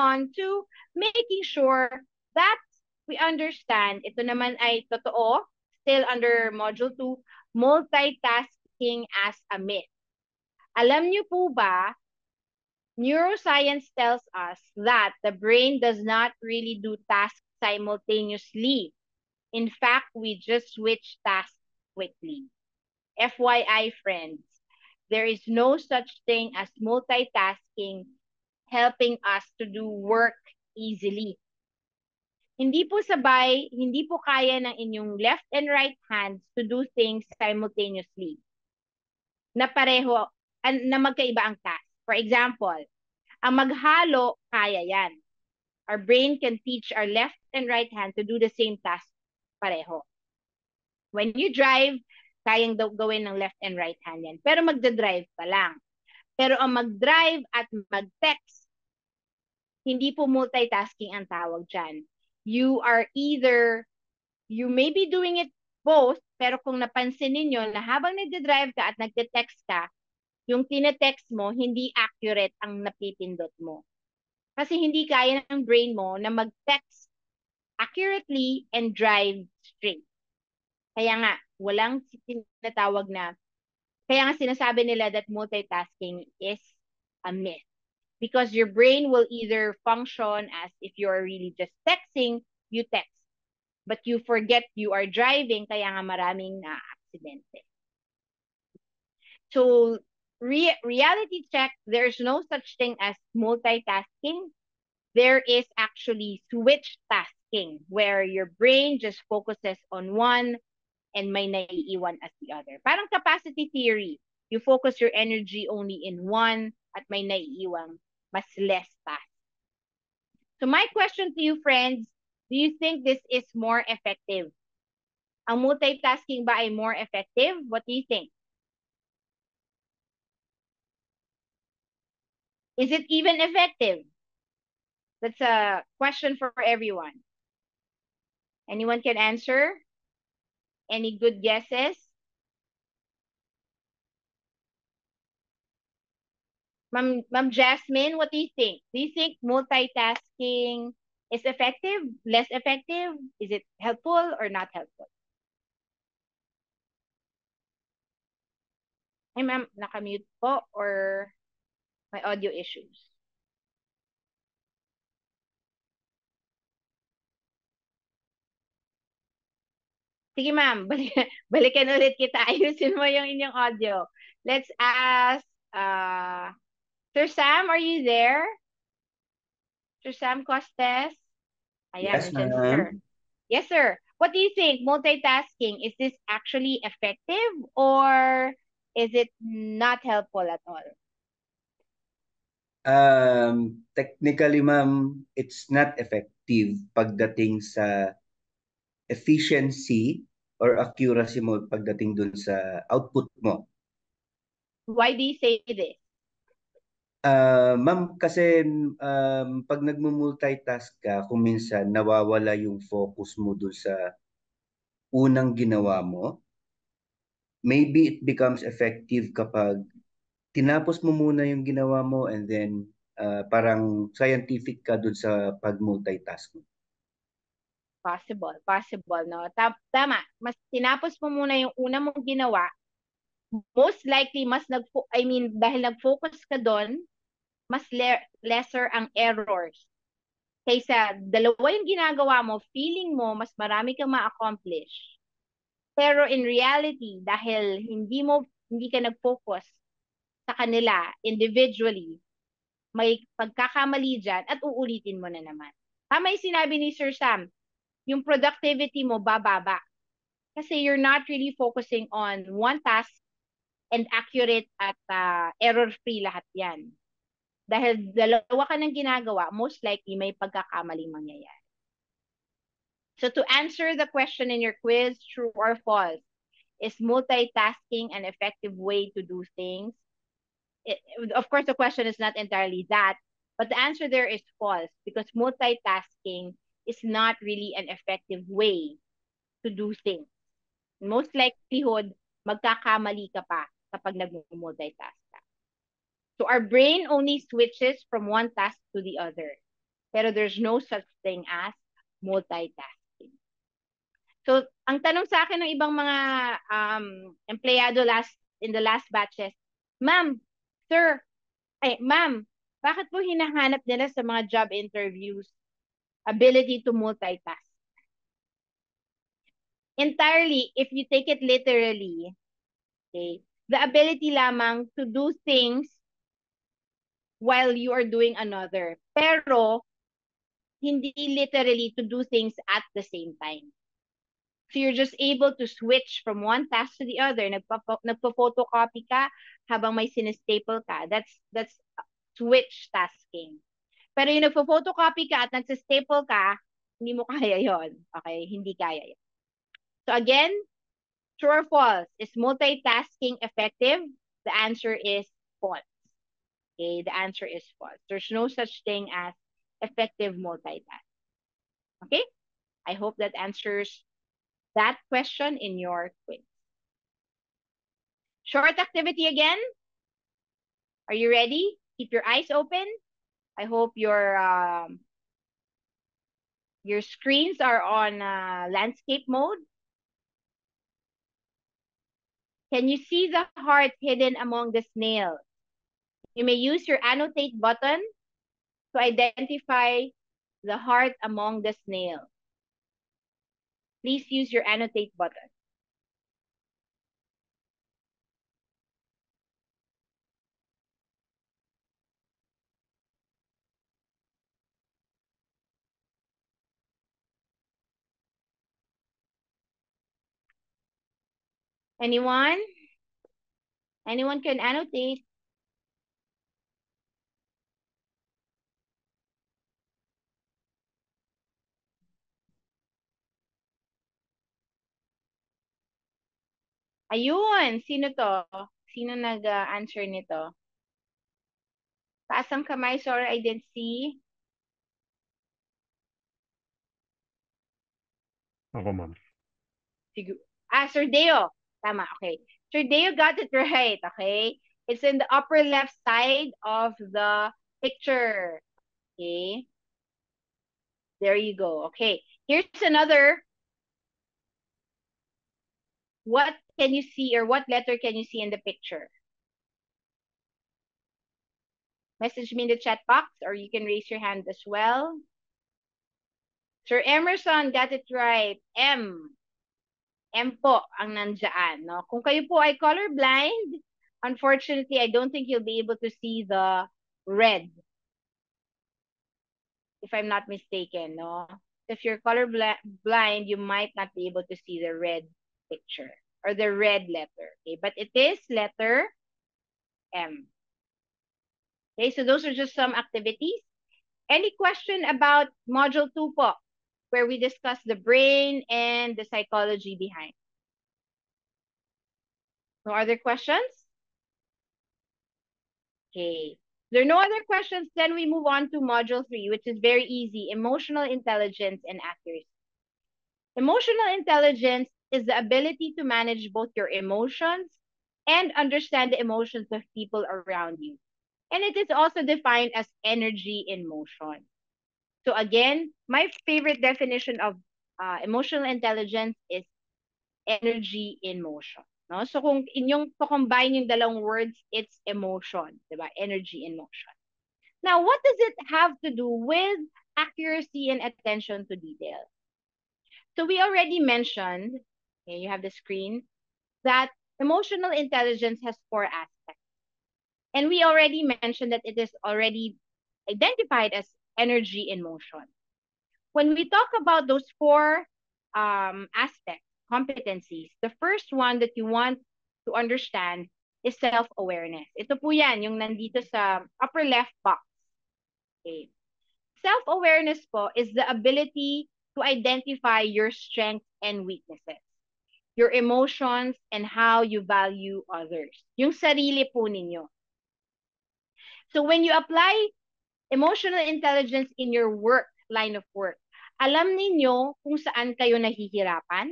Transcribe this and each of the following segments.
on to making sure that we understand, ito naman ay totoo, still under Module 2, multitasking as a myth. Alam niyo po ba, neuroscience tells us that the brain does not really do tasks simultaneously. In fact, we just switch tasks quickly. FYI, friends, there is no such thing as multitasking helping us to do work easily. Hindi po sabay, hindi po kaya ng inyong left and right hands to do things simultaneously na pareho, na magkaiba ang task. For example, ang maghalo, kaya yan. Our brain can teach our left and right hand to do the same task pareho. When you drive, kayang gawin ng left and right hand yan. Pero magdadrive pa lang. Pero ang mag-drive at mag-text, hindi po multitasking ang tawag dyan. You are either, you may be doing it both, pero kung napansin ninyo na habang nagdadrive ka at nagte-text ka, yung tinetext mo, hindi accurate ang napipindot mo. Kasi hindi kaya ng brain mo na mag-text accurately and drive straight. Kaya nga, walang tinatawag na, kaya nga sinasabi nila that multitasking is a myth. Because your brain will either function as if you're really just texting, you text. But you forget you are driving, kaya nga maraming na-aksidente. So, reality check, there's no such thing as multitasking. There is actually switch tasking, where your brain just focuses on one and may naiiwan as the other. Parang capacity theory. You focus your energy only in one at may naiiwan mas less task. So my question to you, friends, do you think this is more effective? Ang multitasking ba ay more effective? What do you think? Is it even effective? That's a question for everyone. Anyone can answer? Any good guesses? Ma'am Jasmine, what do you think? Do you think multitasking is effective, less effective? Is it helpful or not helpful? Ay, ma'am, nakamute po or may audio issues? Sige, ma'am, balikan ulit kita. Ayusin mo yung inyong audio. Let's ask, Sir Sam, are you there? Sir Sam Costes? Ayan, Yes, nandyan si sir. ma'am. Yes, sir. What do you think? Multitasking, is this actually effective or is it not helpful at all? Technically, ma'am, it's not effective pagdating sa efficiency or accuracy mo pagdating dun sa output mo. Why do you say this? Ma'am, kasi pag nagmo-multitask ka, kung minsan nawawala yung focus mo dun sa unang ginawa mo, maybe it becomes effective kapag tinapos mo muna yung ginawa mo and then parang scientific ka dun sa pag-multitask mo. Possible, no? Tama. Mas tinapos mo muna yung una mong ginawa, most likely, dahil nag-focus ka doon, mas lesser ang errors. Kaysa dalawa yung ginagawa mo, feeling mo, mas marami kang ma-accomplish. Pero in reality, dahil hindi ka nag-focus sa kanila individually, may pagkakamali dyan at uulitin mo na naman. Tama yung sinabi ni Sir Sam, yung productivity mo bababa. Kasi you're not really focusing on one task and accurate at error-free lahat yan. Dahil dalawa ka ng ginagawa, most likely may pagkakamaling mangyayari. So to answer the question in your quiz, true or false, is multitasking an effective way to do things? Of course, the question is not entirely that, but the answer there is false because multitasking is not really an effective way to do things. Most likelihood, magkakamali ka pa kapag nag-multitask ka. So our brain only switches from one task to the other. Pero there's no such thing as multitasking. So, ang tanong sa akin ng ibang mga empleyado in the last batches, Ma'am, Sir, Ma'am, bakit po hinahanap nila sa mga job interviews ability to multitask? Entirely, if you take it literally, okay, the ability lamang to do things while you are doing another. Pero, hindi literally to do things at the same time. So you're just able to switch from one task to the other. Nagpo-photocopy ka habang may sinistaple ka. That's switch tasking. Pero yung nagpo-photocopy ka at nagsistaple ka, hindi mo kaya yon. Okay? Hindi kaya yon. So again, true or false? Is multitasking effective? The answer is false. Okay? The answer is false. There's no such thing as effective multitasking. Okay? I hope that answers that question in your quiz. Short activity again. Are you ready? Keep your eyes open. I hope your screens are on landscape mode. Can you see the heart hidden among the snails? You may use your annotate button to identify the heart among the snails. Please use your annotate button. Anyone? Anyone can annotate? Ayun, sino to? Sino nag-answer nito? Taas ang kamay, sorry, I didn't see. Ako, ma'am. Sir Deo. Tama, okay. Sir Deo got it right, okay? It's in the upper left side of the picture. Okay? There you go. Okay. Here's another. What can you see or what letter can you see in the picture? Message me in the chat box or you can raise your hand as well. Sir Emerson got it right. M. M po ang nandyan. No? Kung kayo po ay colorblind, unfortunately, I don't think you'll be able to see the red. If I'm not mistaken, no? If you're colorblind, you might not be able to see the red picture or the red letter. Okay, but it is letter M. Okay, so those are just some activities. Any question about Module 2 po, where we discuss the brain and the psychology behind? No other questions? Okay. If there are no other questions, then we move on to Module 3, which is very easy, emotional intelligence and accuracy. Emotional intelligence is the ability to manage both your emotions and understand the emotions of people around you. And it is also defined as energy in motion. So again, my favorite definition of emotional intelligence is energy in motion. No? So kung inyong to-combine yung dalawang words, it's emotion, diba? Energy in motion. Now, what does it have to do with accuracy and attention to detail? So we already mentioned, okay, you have the screen, that emotional intelligence has four aspects. And we already mentioned that it is already identified as energy in motion. When we talk about those four aspects, competencies, the first one that you want to understand is self-awareness. Ito po yan, yung nandito sa upper left box. Okay. Self-awareness po is the ability to identify your strengths and weaknesses, your emotions, and how you value others. Yung sarili po ninyo. So when you apply emotional intelligence in your work, line of work, alam ninyo kung saan kayo nahihirapan,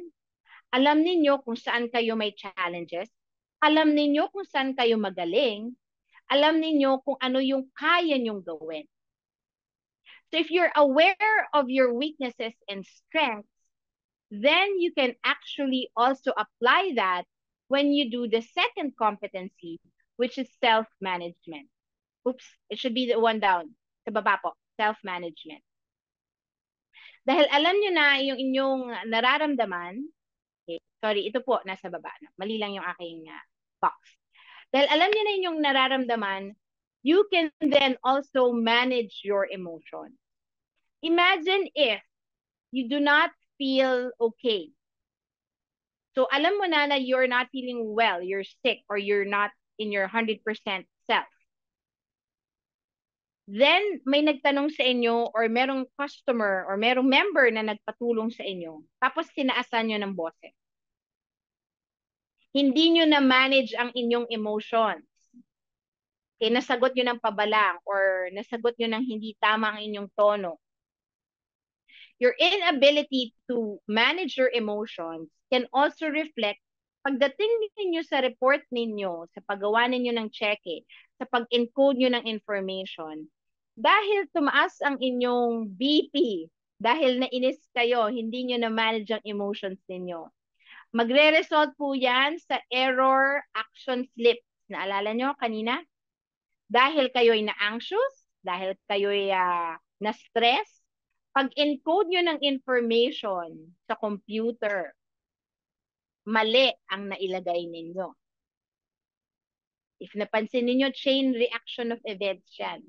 alam ninyo kung saan kayo may challenges, alam ninyo kung saan kayo magaling, alam ninyo kung ano yung kaya nyong gawin. So if you're aware of your weaknesses and strengths, then you can actually also apply that when you do the second competency, which is self-management. Oops, it should be the one down. Sa baba po, self-management. Dahil alam nyo na yung inyong nararamdaman, okay, sorry, ito po, nasa baba na. Mali lang yung aking box. Dahil alam nyo na yung nararamdaman, you can then also manage your emotions. Imagine if you do not feel okay. So alam mo na you're not feeling well, you're sick, or you're not in your 100% self. Then may nagtanong sa inyo or merong customer or merong member na nagpatulong sa inyo. Tapos tinaasan nyo ng boses. Hindi nyo na manage ang inyong emotions. Okay, nasagot nyo ng pabalang or nasagot nyo ng hindi tama ang inyong tono. Your inability to manage your emotions can also reflect pagdating ninyo sa report ninyo, sa paggawa ninyo ng cheque, sa pag-encode nyo ng information, dahil tumaas ang inyong BP, dahil nainis kayo, hindi nyo na-manage ang emotions ninyo. Magre-result po yan sa error action slips. Naalala nyo kanina? Dahil kayo'y na-anxious, dahil kayo'y na-stress, pag-encode nyo ng information sa computer, mali ang nailagay ninyo. If napansin ninyo, chain reaction of events yan.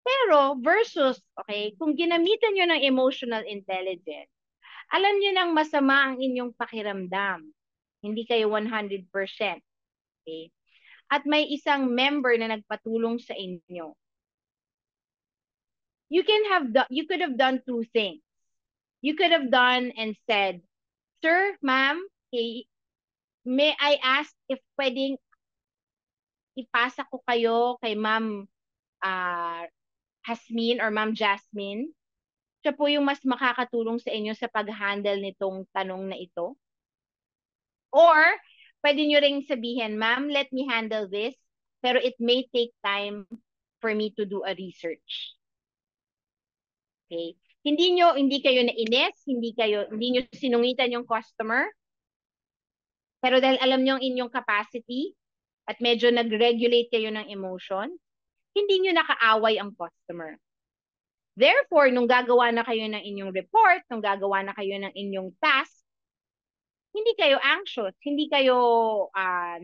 Pero versus, okay, kung ginamitan nyo ng emotional intelligence, alam nyo nang masama ang inyong pakiramdam. Hindi kayo 100%. Okay? At may isang member na nagpatulong sa inyo. You could have done two things. You could have done and said, "Sir, ma'am, okay, may I ask if pwedeng ipasa ko kayo kay Ma'am Hasmin or Ma'am Jasmine? Siya po yung mas makakatulong sa inyo sa pag-handle nitong tanong na ito." Or, pwede nyo ring sabihin, "Ma'am, let me handle this, pero it may take time for me to do a research." Okay? Hindi kayo nainis, hindi nyo sinungitan yung customer, pero dahil alam nyo ang inyong capacity at medyo nag-regulate kayo ng emotion, hindi nyo nakaaway ang customer. Therefore, nung gagawa na kayo ng inyong report, nung gagawa na kayo ng inyong task, hindi kayo anxious, hindi kayo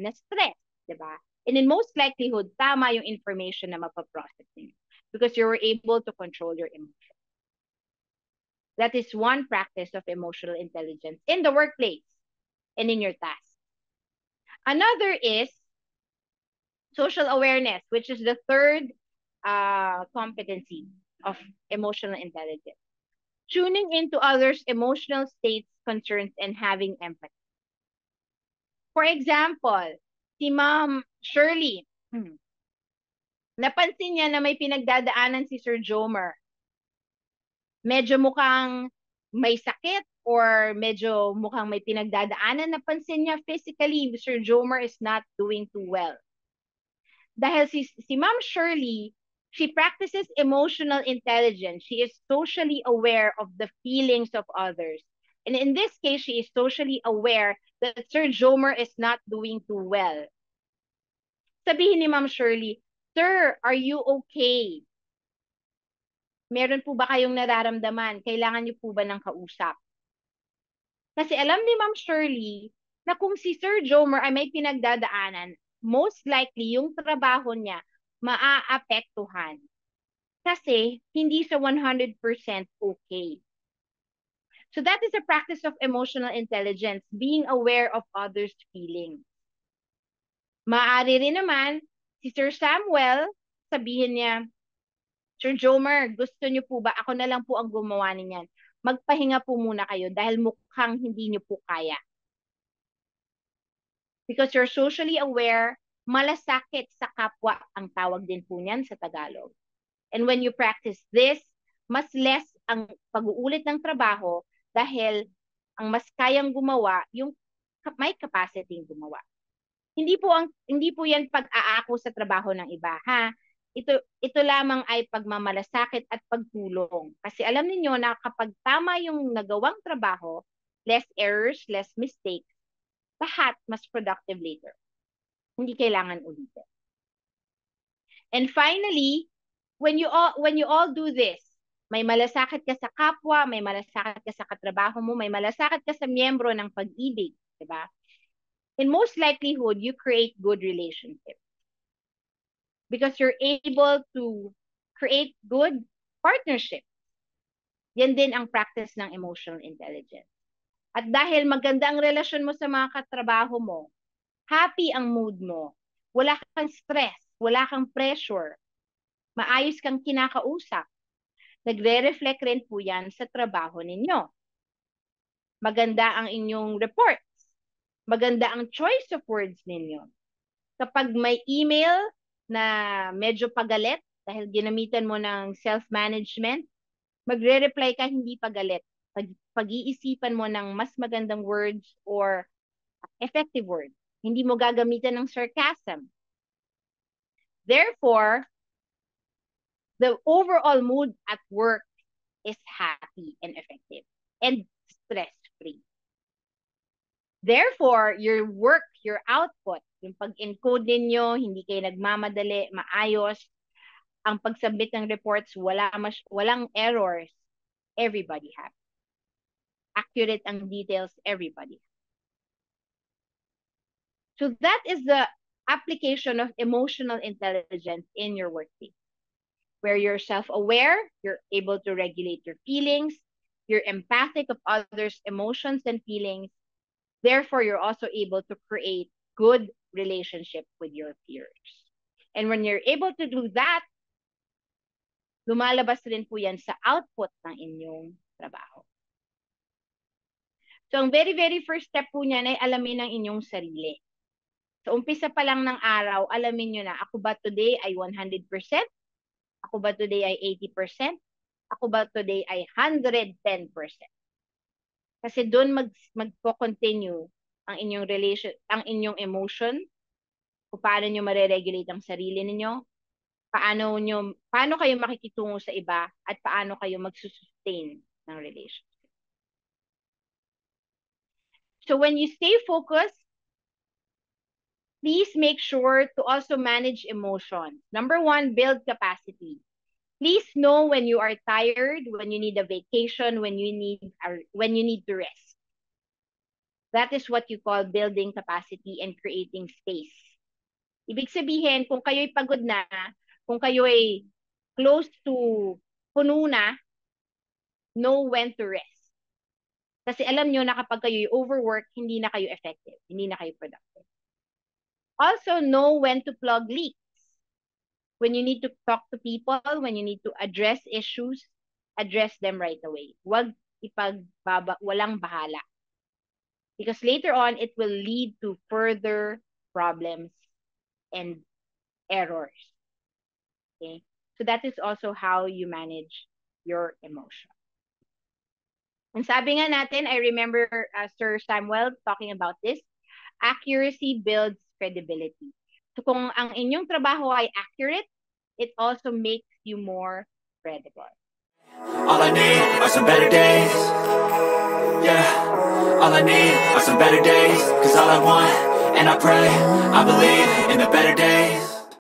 na-stress, di ba? And in most likelihood, tama yung information na mapaprocess niyo because you were able to control your emotion. That is one practice of emotional intelligence in the workplace and in your task. Another is social awareness, which is the third competency of emotional intelligence. Tuning into others' emotional states, concerns, and having empathy. For example, si Ma'am Shirley, napansin niya na may pinagdadaanan si Sir Jomer. Medyo mukhang may sakit or medyo mukhang may pinagdadaanan. Napansin niya physically, Sir Jomer is not doing too well. Dahil si Ma'am Shirley, she practices emotional intelligence. She is socially aware of the feelings of others. And in this case, she is socially aware that Sir Jomer is not doing too well. Sabihin ni Ma'am Shirley, "Sir, are you okay? Meron po ba kayong nararamdaman? Kailangan niyo po ba ng kausap?" Kasi alam ni Ma'am Shirley na kung si Sir Jomer ay may pinagdadaanan, most likely yung trabaho niya maaapektuhan. Kasi hindi siya 100% okay. So that is a practice of emotional intelligence, being aware of others' feelings. Maaari rin naman, si Sir Samuel, sabihin niya, "Sir Jomer, gusto niyo po ba? Ako na lang po ang gumawa niyan. Magpahinga po muna kayo dahil mukhang hindi niyo po kaya." Because you're socially aware, malasakit sa kapwa ang tawag din po niyan sa Tagalog. And when you practice this, mas less ang pag-uulit ng trabaho dahil ang mas kayang gumawa yung may capacity gumawa. Hindi po yan pag-aako sa trabaho ng iba, ha? ito lamang ay pagmamalasakit at pagtulong. Kasi alam niyo na kapag tama yung nagawang trabaho, less errors, less mistakes, lahat mas productive later. Hindi kailangan ulitin. And finally, when you all do this, may malasakit ka sa kapwa, may malasakit ka sa katrabaho mo, may malasakit ka sa miyembro ng pag-ibig, di ba? In most likelihood, you create good relationships. Because you're able to create good partnerships. Yan din ang practice ng emotional intelligence. At dahil maganda ang relasyon mo sa mga katrabaho mo, happy ang mood mo, wala kang stress, wala kang pressure, maayos kang kinakausap, nagre-reflect rin po yan sa trabaho ninyo. Maganda ang inyong reports. Maganda ang choice of words ninyo. Kapag may email na medyo pagalit dahil ginamitan mo ng self-management, magre-reply ka hindi pagalit. Pag-iisipan mo ng mas magandang words or effective words. Hindi mo gagamitan ng sarcasm. Therefore, the overall mood at work is happy and effective and stress-free. Therefore, your work, your output, yung pag-encode ninyo, hindi kayo nagmamadali, maayos, ang pag-submit ng reports, walang errors, everybody happy. Accurate ang details, everybody. So that is the application of emotional intelligence in your workplace, where you're self-aware, you're able to regulate your feelings, you're empathic of others' emotions and feelings. Therefore, you're also able to create good relationship with your peers. And when you're able to do that, lumalabas rin po yan sa output ng inyong trabaho. So, ang very, very first step po niyan ay alamin ang inyong sarili. So, umpisa pa lang ng araw, alamin nyo na, ako ba today ay 100%? Ako ba today ay 80%? Ako ba today ay 110%? Kasi doon magko-continue ang inyong ang inyong emotion, kung paano nyo mare-regulate ang sarili ninyo, paano kayo makikitungo sa iba, at paano kayo magsusustain ng relationship. So when you stay focused, please make sure to also manage emotions. Number one, build capacity. Please know when you are tired, when you need a vacation, when you need to rest. That is what you call building capacity and creating space. Ibig sabihin, kung kayo'y pagod na, kung kayo'y close to puno na, know when to rest. Kasi alam nyo na kapag kayo'y overwork, hindi na kayo effective, hindi na kayo productive. Also, know when to plug leaks. When you need to talk to people, when you need to address issues, address them right away. Huwag walang bahala. Because later on, it will lead to further problems and errors. Okay? So that is also how you manage your emotion. And sabi nga natin, I remember Sir Samuel talking about this, accuracy builds credibility. So kung ang inyong trabaho ay accurate, it also makes you more credible. All I need are some better days. Yeah, all I need are some better days. 'Cause all I want, and I pray, I believe in the better days.